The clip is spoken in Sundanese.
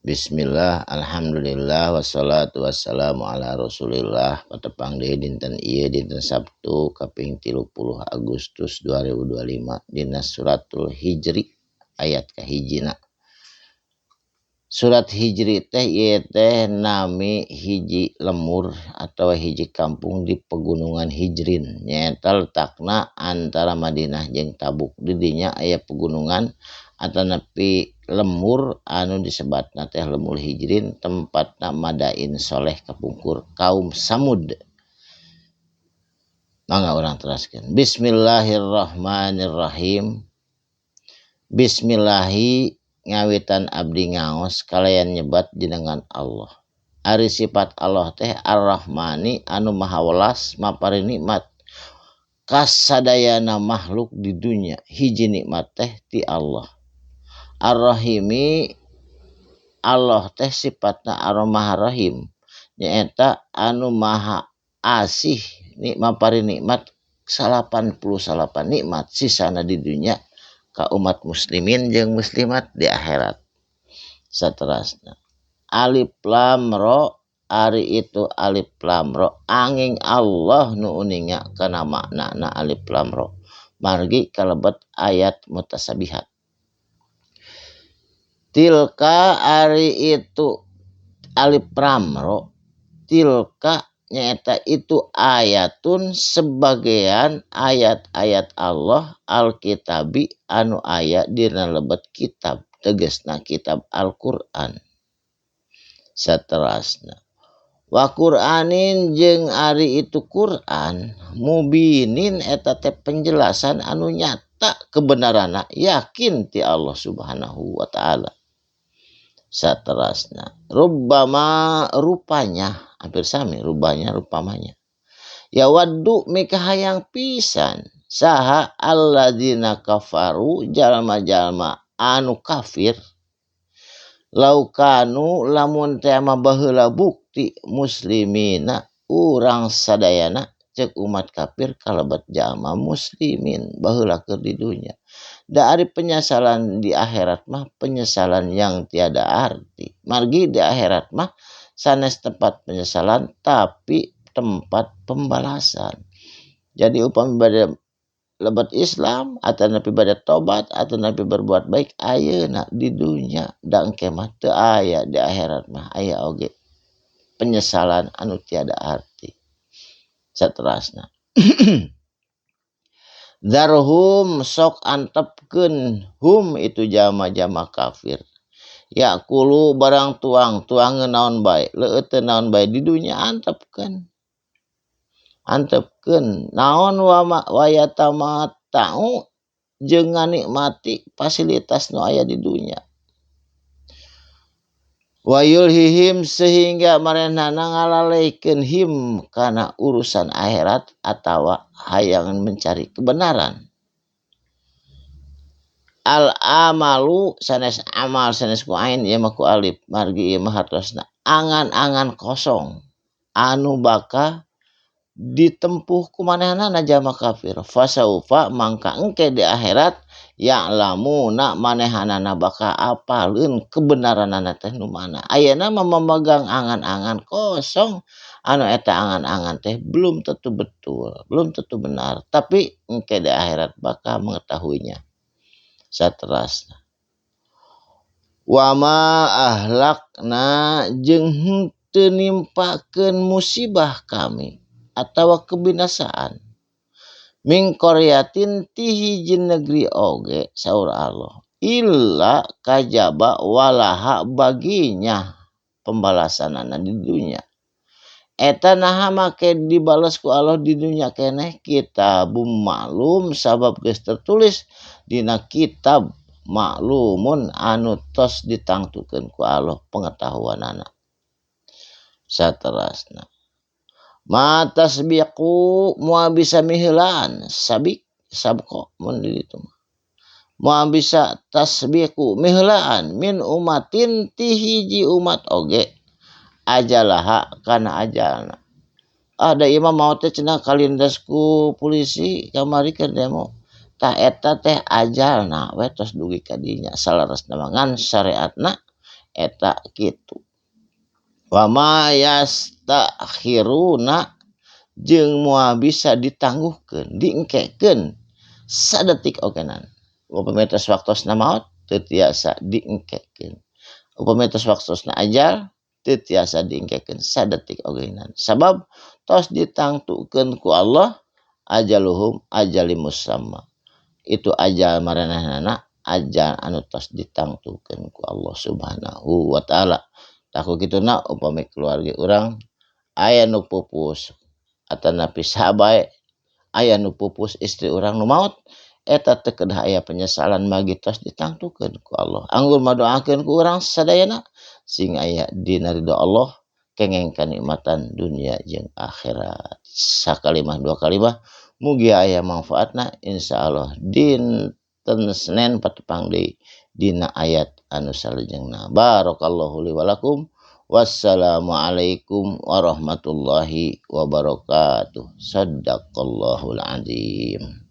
Bismillah, alhamdulillah, wassalatu wassalamu ala rasulillah. Patepang deui dinten ieu dinten Sabtu kaping 30 Agustus 2025 dina suratul Hijri ayat kahijina. Surat Hijri teh ieu teh nami hiji lemur atau hiji kampung di pegunungan Hijrin, nyaeta letakna antara Madinah jeung Tabuk. Di dinya aya pegunungan atanapi lemur anu disebatna teh lemur Hijrin, tempatna Madain Soleh kapungkur kaum Samud. Mangga urang teraskeun. Bismillahirrahmanirrahim. Bismillahi ngawitan abdi ngaos kalayan nyebat jenengan Allah. Ari sifat Allah teh Ar-Rahmani anu maha welas mapari nikmat kasadayana makhluk di dunya. Hiji nikmat teh ti Allah. Ar-Rahimi Allah teh sifatna Ar-Maha Rahim, nyaeta anu maha asih mapari nikmat 88 nikmat sisana di dunya ka umat muslimin jeung muslimat di akhirat. Saterasna alif lam ra, ari itu alif lam ra angin Allah nu uninga kana maknana alif lam ra margi kalebet ayat mutasabihat. Tilka ari itu alif lam ra, tilka nyaeta itu ayatun sebagian ayat-ayat Allah Alkitabi anu aya dina lebet kitab, tegasna kitab Al-Qur'an. Saterasna wa Qur'anin jeung ari itu Qur'an mubinin eta teh penjelasan anu nyata kebenaranna yakin ti Allah Subhanahu wa taala. Saterasna rubbama rupanya hampir sami rubanya rupamanya ya waddu mika hayang pisan saha alladzina kafaru jalma-jalma anu kafir laukanu lamun teh mah baheula bukti muslimina urang sadayana cek umat kafir kalebet jalma muslimin baheula keur di dunya. Da ari penyesalan di akhirat mah penyesalan yang tiada arti. Margi di akhirat mah sanes tempat penyesalan tapi tempat pembalasan. Jadi upami bade lebet Islam atau napi bade tobat atau napi berbuat baik ayeuna di dunya da engke mah teu aya di akhirat mah aya oge penyesalan anu tiada arti. Saterasna Darhum sok antepkeun hum itu jama-jama kafir. Ya kulu barang tuangeun naon bae, leueut naon bae di dunya antepkeun. Antepkeun naon wa yatamata'u jeung nganikmati fasilitas nu aya di dunya. Wa yulhihim sehingga marenehna ngalaleikeun him kana urusan akhirat atawa hayang mencari kebenaran. Al amalu sanes amal sanes ku ain ieu mah ku alif margi ieu mah hartosna angan-angan kosong anu baka ditempuh ku manehna jama kafir fasaufa mangka engke di akhirat ya'lamuna manehanana baka apaleun kebenaranana teh nu mana. Ayeuna mah memegang angan-angan kosong anu eta angan-angan teh belum tentu betul, belum tentu benar, tapi engke di akhirat baka mengetahuinya. Saterasna wa ma ahlakna jeung henteu nimpakeun musibah kami atawa kebinasaan min qaryatin ti hiji negeri oge saur Allah illa kajaba walaha baginya pembalasanana di dunya. Eta naha make dibales ku Allah di dunya keneh kitabum maklum sabab geus tertulis dina kitab maklumun anu tos ditangtukeun ku Allah pengetahuanana. Saterasna ma tasbiqu moal bisa miheulaan sabik sabko mun di ditu mah moal bisa tasbiqu miheulaan min umatin ti hiji umat oge ajalaha kana ajalna. Da ieu mah maot teh cenah kalindas ku polisi kamari keur demo. Tah eta teh ajalna we tos dugi ka dinya salaresna mah ngan syariatna eta kitu. Wa ma yastakhiruna jeung moal bisa ditangguhkeun, diengkekeun sadetik ogenan. Upami tos waktosna maot teu tiasa diengkekeun. Upami tos waktosna ajal teu tiasa diengkekeun sadetik ogenan. Sabab tos ditangtukeun ku Allah ajaluhum ajali musamma. Itu ajal maranehna ajal anu tos ditangtukeun ku Allah Subhanahu wa taala. Taku kituna upami keluarga urang aya nu pupus atanapi sabae aya nu pupus istri urang nu maot eta teu kedah aya penyesalan magi tos ditangtukeun ku Allah. Anggur madoakeun ku urang sadayana sing aya dina ridho Allah kengeng kanikmatan dunia jeung akhirat. Sakalimah dua kalimah mugi aya manfaatna insyaallah dinten Senen patepang deui dina ayat anu salajengna. Barakallahu li wa lakum. Wassalamualaikum warahmatullahi wabarakatuh. Shadaqallahul azim.